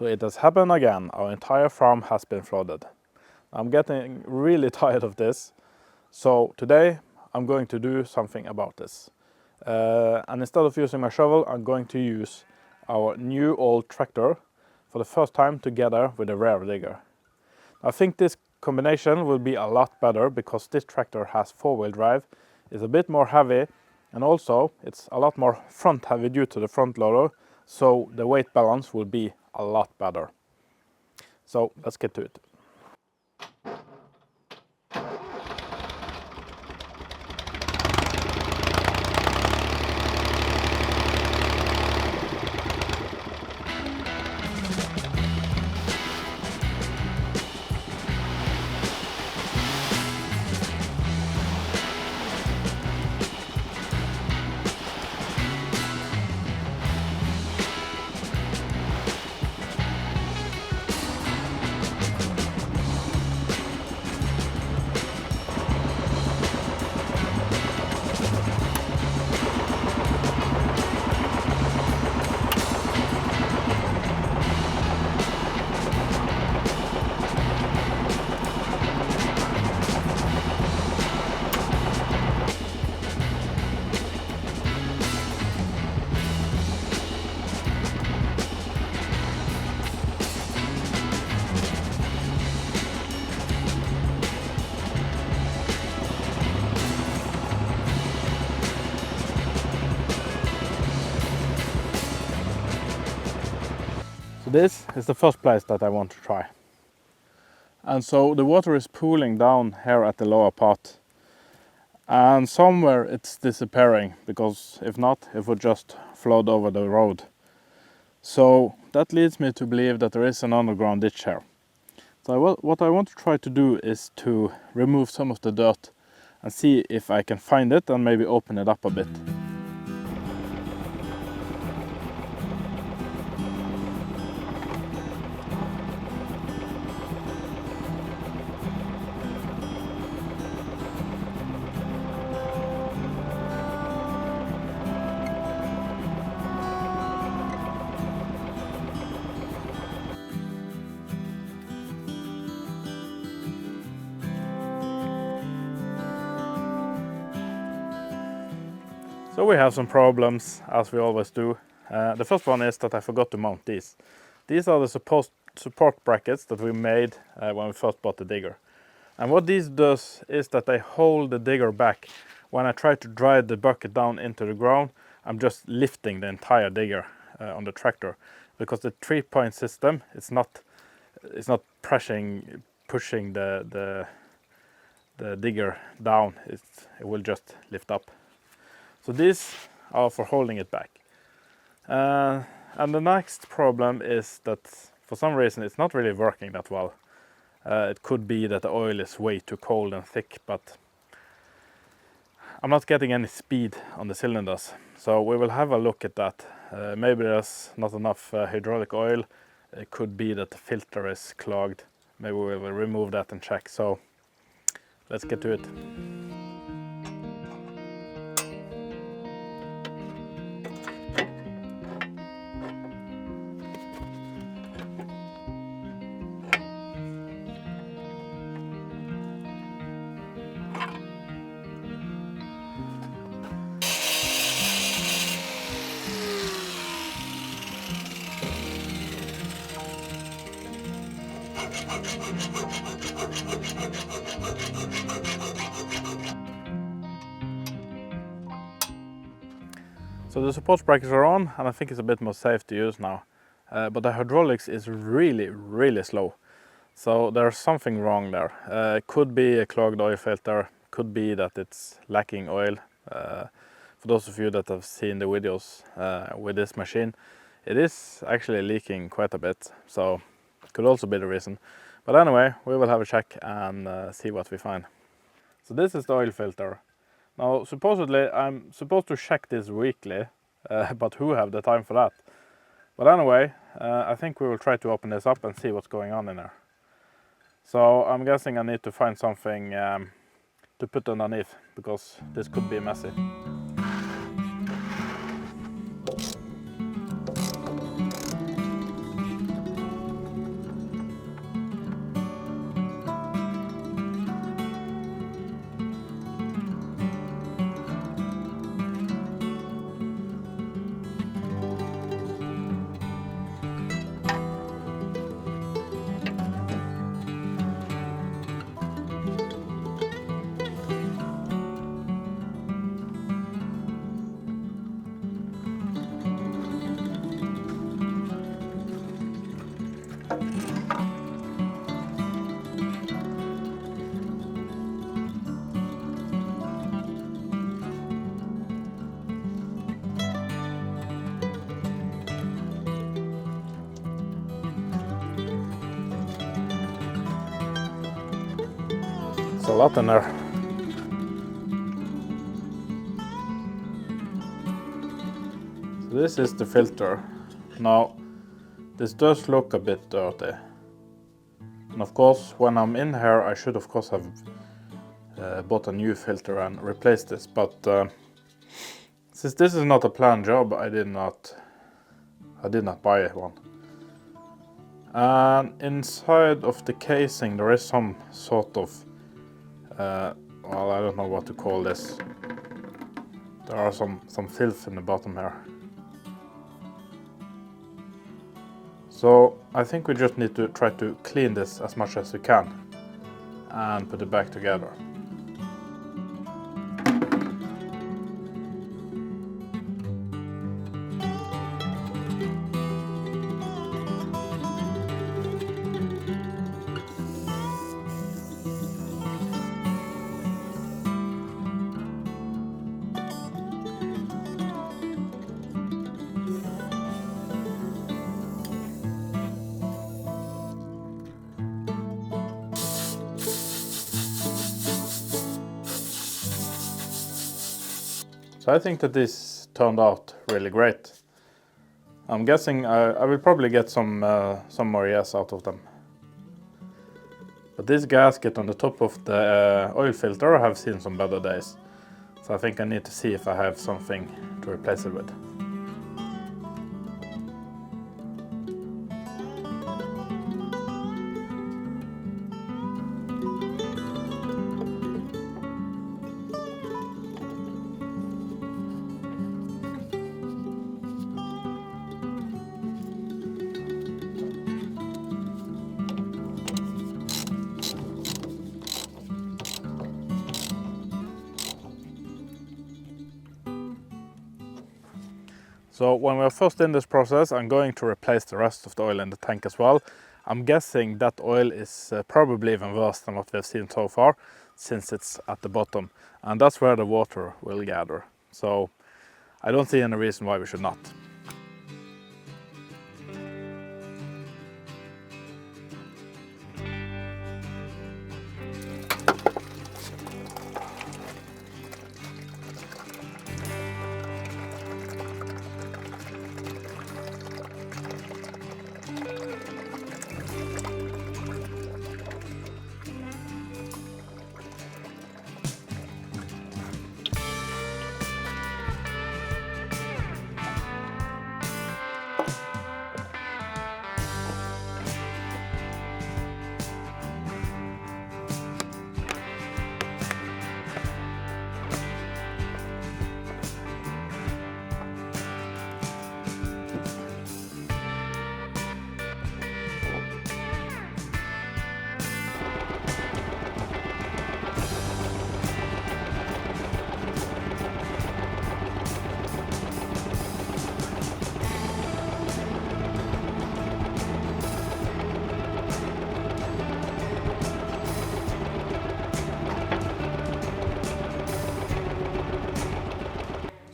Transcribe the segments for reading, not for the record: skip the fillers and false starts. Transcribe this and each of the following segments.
So it has happened again. Our entire farm has been flooded. I'm getting really tired of this. So today I'm going to do something about this. And instead of using my shovel, I'm going to use our new old tractor for the first time together with a rear digger. I think this combination will be a lot better because this tractor has four-wheel drive, is a bit more heavy, and also it's a lot more front heavy due to the front loader, so the weight balance will be a lot better. So let's get to it. So this is the first place that I want to try. And so the water is pooling down here at the lower part. And somewhere it's disappearing, because if not, it would just flood over the road. So that leads me to believe that there is an underground ditch here. So what I want to try to do is to remove some of the dirt and see if I can find it and maybe open it up a bit. So we have some problems, as we always do. The first one is that I forgot to mount these. These are the support brackets that we made when we first bought the digger. And what these does is that they hold the digger back. When I try to drive the bucket down into the ground, I'm just lifting the entire digger on the tractor, because the 3-point system it's not pushing the digger down. It will just lift up. So these are for holding it back. And the next problem is that for some reason it's not really working that well. It could be that the oil is way too cold and thick, but I'm not getting any speed on the cylinders. So we will have a look at that. Maybe there's not enough hydraulic oil. It could be that the filter is clogged. Maybe we will remove that and check. So let's get to it. So the support brackets are on, and I think it's a bit more safe to use now. But the hydraulics is really slow. So there's something wrong there. It could be a clogged oil filter, could be that it's lacking oil. For those of you that have seen the videos with this machine, it is actually leaking quite a bit, so it could also be the reason. But anyway, we will have a check and see what we find. So this is the oil filter. Now, supposedly I'm supposed to check this weekly, but who have the time for that? But anyway, I think we will try to open this up and see what's going on in there. So I'm guessing I need to find something to put underneath, because this could be messy. a lot in there. So this is the filter. Now, this does look a bit dirty. And of course, when I'm in here, I should of course have bought a new filter and replaced this. But since this is not a planned job, I did not buy one. And inside of the casing, there is some sort of, well, I don't know what to call this. There are some filth in the bottom here. So I think we just need to try to clean this as much as we can and put it back together. So I think that this turned out really great. I'm guessing I will probably get some more years out of them. But this gasket on the top of the oil filter, I have seen some better days. So I think I need to see if I have something to replace it with. So when we're first in this process, I'm going to replace the rest of the oil in the tank as well. I'm guessing that oil is probably even worse than what we've seen so far, since it's at the bottom. And that's where the water will gather. So I don't see any reason why we should not.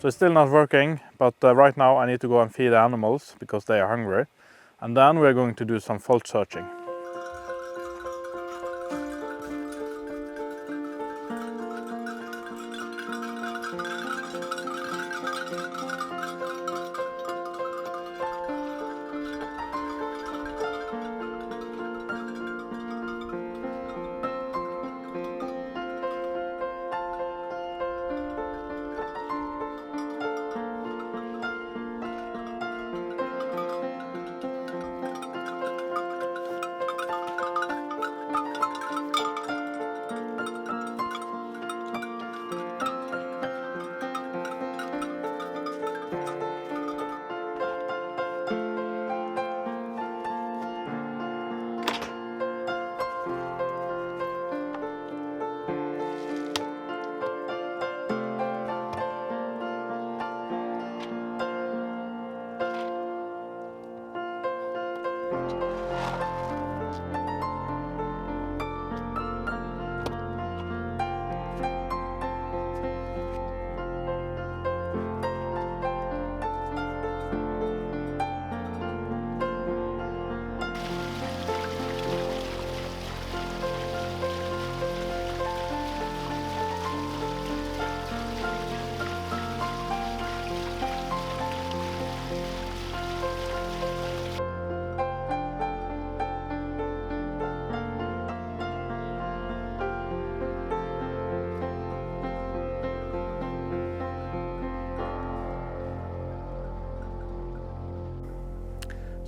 So it's still not working, but right now I need to go and feed the animals because they are hungry. And then we're going to do some fault searching.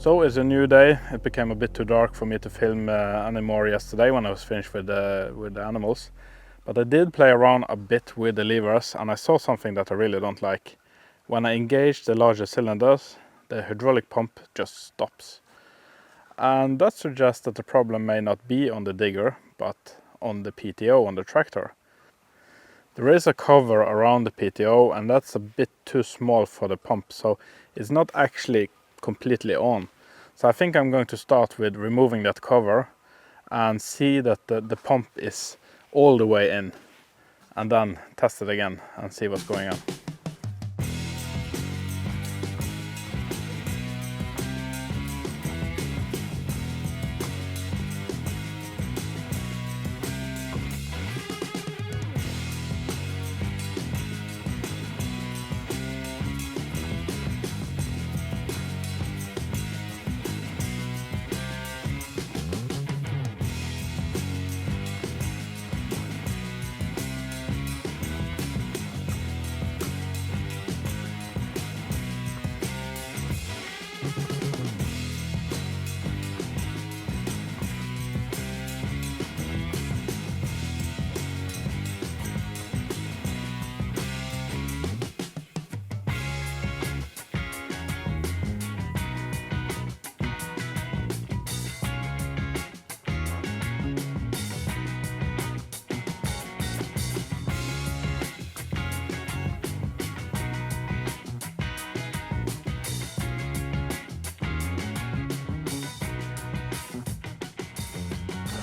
So it's a new day. It became a bit too dark for me to film anymore yesterday when I was finished with the animals. But I did play around a bit with the levers, and I saw something that I really don't like. When I engage the larger cylinders, the hydraulic pump just stops. And that suggests that the problem may not be on the digger, but on the PTO, on the tractor. There is a cover around the PTO, and that's a bit too small for the pump, so it's not actually completely on. So I think I'm going to start with removing that cover and see that the pump is all the way in, and then test it again and see what's going on.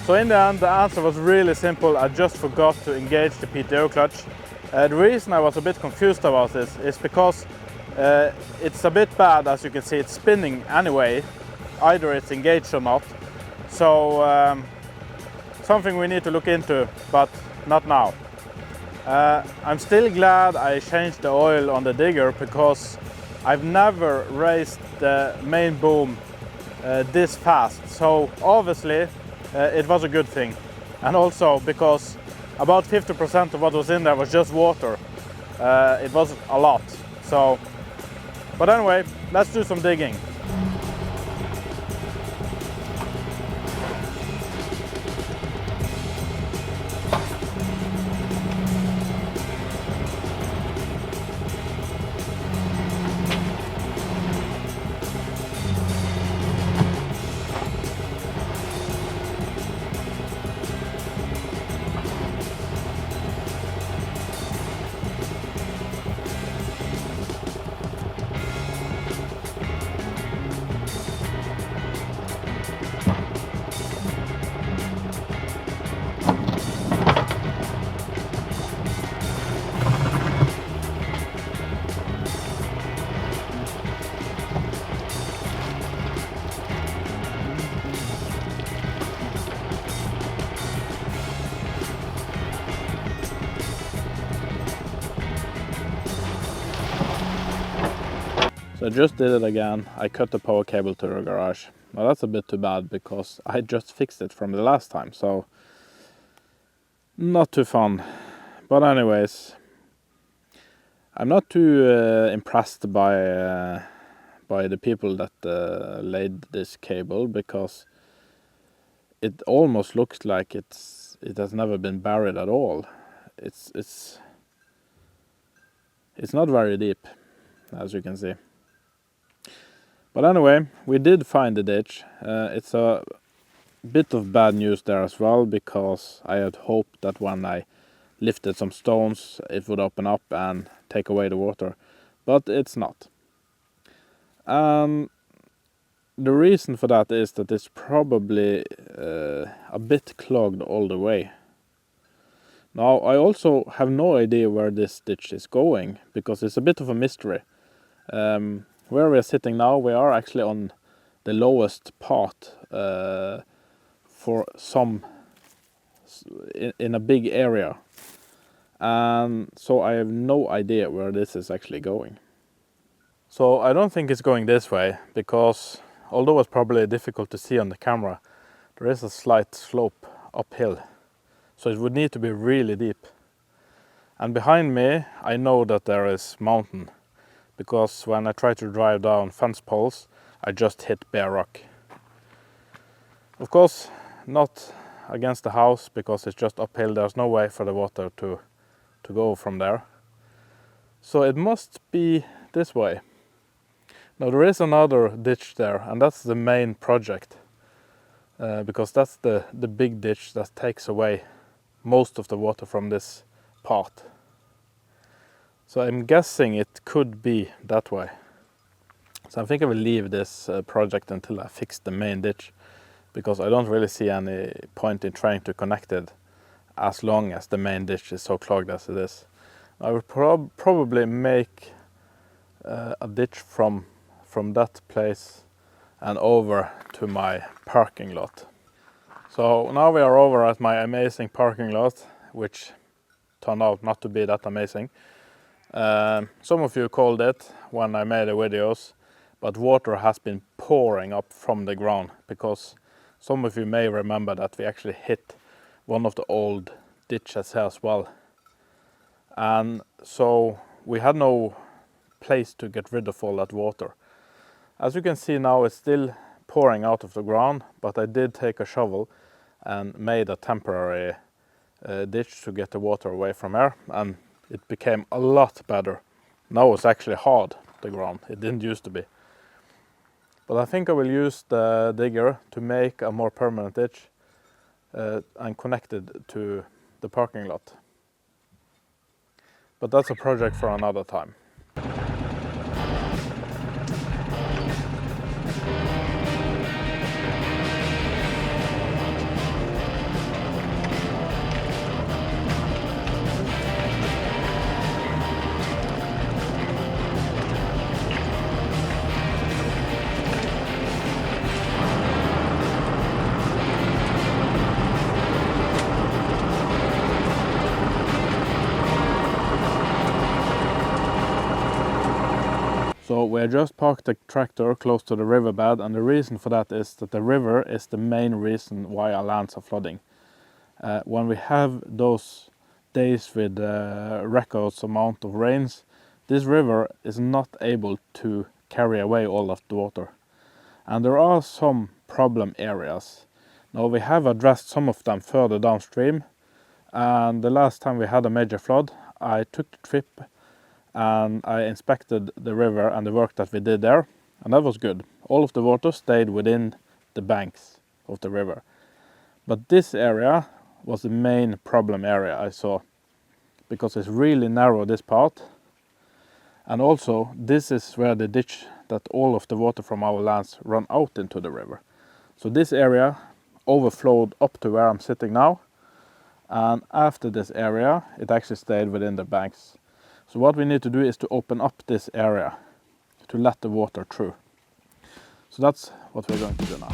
So in the end, the answer was really simple. I just forgot to engage the PTO clutch. The reason I was a bit confused about this is because it's a bit bad. As you can see, it's spinning anyway, either it's engaged or not. So something we need to look into, but not now. I'm still glad I changed the oil on the digger, because I've never raised the main boom this fast. So obviously it was a good thing, and also because about 50% of what was in there was just water. It was a lot. So, but anyway, let's do some digging. So I just did it again. I cut the power cable to the garage. Now that's a bit too bad, because I just fixed it from the last time, so not too fun. But anyways, I'm not too impressed by the people that laid this cable, because it almost looks like it has never been buried at all. It's not very deep, as you can see. But anyway, we did find the ditch. It's a bit of bad news there as well, because I had hoped that when I lifted some stones it would open up and take away the water, but it's not. The reason for that is that it's probably a bit clogged all the way. Now, I also have no idea where this ditch is going, because it's a bit of a mystery. Where we are sitting now, we are actually on the lowest part for some in a big area, and so I have no idea where this is actually going. So I don't think it's going this way, because although it's probably difficult to see on the camera, there is a slight slope uphill, so it would need to be really deep. And behind me I know that there is mountain, because when I try to drive down fence poles I just hit bare rock. Of course, not against the house because it's just uphill. There's no way for the water to go from there. So it must be this way. Now there is another ditch there, and that's the main project. Because that's the big ditch that takes away most of the water from this part. So I'm guessing it could be that way. So I think I will leave this project until I fix the main ditch, because I don't really see any point in trying to connect it as long as the main ditch is so clogged as it is. I will probably make a ditch from that place and over to my parking lot. So now we are over at my amazing parking lot, which turned out not to be that amazing. Some of you called it when I made the videos, but water has been pouring up from the ground, because some of you may remember that we actually hit one of the old ditches here as well. And so we had no place to get rid of all that water. As you can see now, it's still pouring out of the ground, but I did take a shovel and made a temporary ditch to get the water away from here, and it became a lot better. Now it's actually hard, the ground. It didn't used to be. But I think I will use the digger to make a more permanent ditch and connect it to the parking lot. But that's a project for another time. So we just parked the tractor close to the riverbed, and the reason for that is that the river is the main reason why our lands are flooding. When we have those days with records amount of rains, this river is not able to carry away all of the water. And there are some problem areas. Now we have addressed some of them further downstream, and the last time we had a major flood, I took the trip and I inspected the river and the work that we did there, and that was good. All of the water stayed within the banks of the river. But this area was the main problem area I saw, because it's really narrow, this part, and also this is where the ditch that all of the water from our lands run out into the river. So this area overflowed up to where I'm sitting now, and after this area it actually stayed within the banks. So what we need to do is to open up this area to let the water through. So that's what we're going to do now.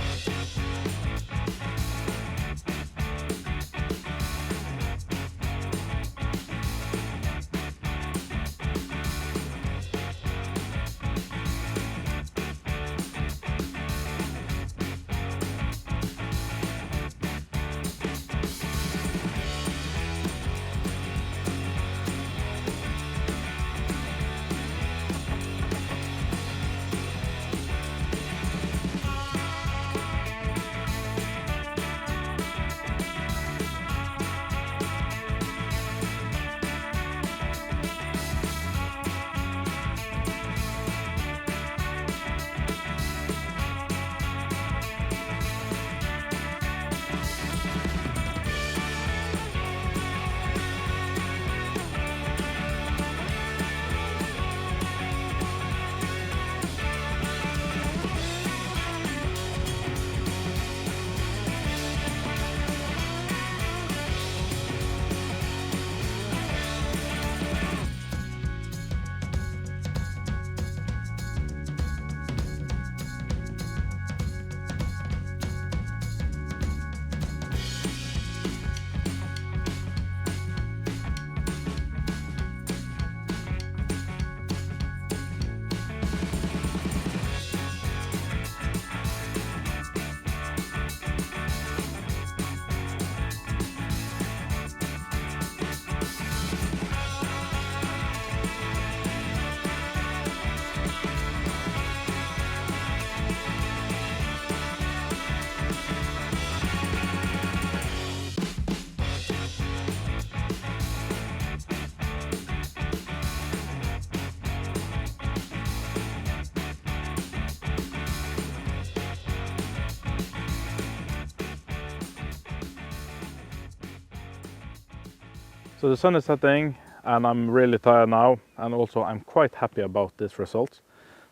So the sun is setting and I'm really tired now, and also I'm quite happy about this result.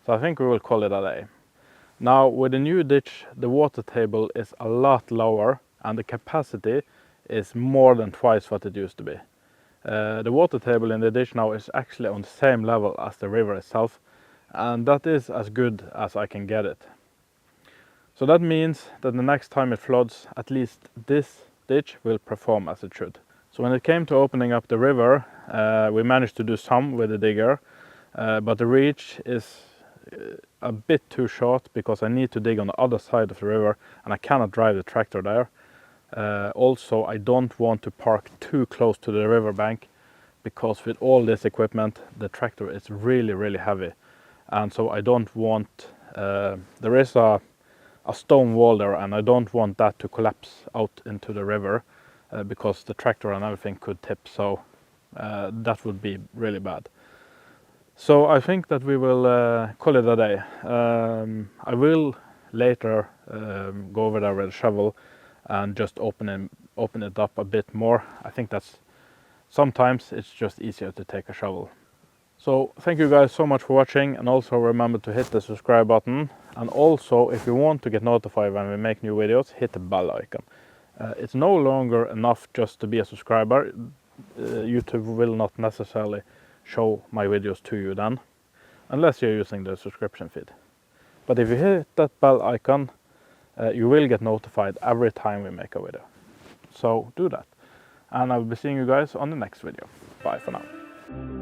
So I think we will call it a day. Now with the new ditch, the water table is a lot lower and the capacity is more than twice what it used to be. The water table in the ditch now is actually on the same level as the river itself, and that is as good as I can get it. So that means that the next time it floods, at least this ditch will perform as it should. So when it came to opening up the river, we managed to do some with the digger, but the reach is a bit too short because I need to dig on the other side of the river and I cannot drive the tractor there. Also, I don't want to park too close to the riverbank because with all this equipment, the tractor is really heavy. And so I don't want, there is a stone wall there and I don't want that to collapse out into the river because the tractor and everything could tip, so that would be really bad. So I think that we will call it a day. I will later go over there with a shovel and just open it up a bit more. I think that's sometimes it's just easier to take a shovel. So thank you guys so much for watching, and also remember to hit the subscribe button, and also if you want to get notified when we make new videos, hit the bell icon. It's no longer enough just to be a subscriber. YouTube will not necessarily show my videos to you then, unless you're using the subscription feed. But if you hit that bell icon, you will get notified every time we make a video. So do that. And I will be seeing you guys on the next video. Bye for now.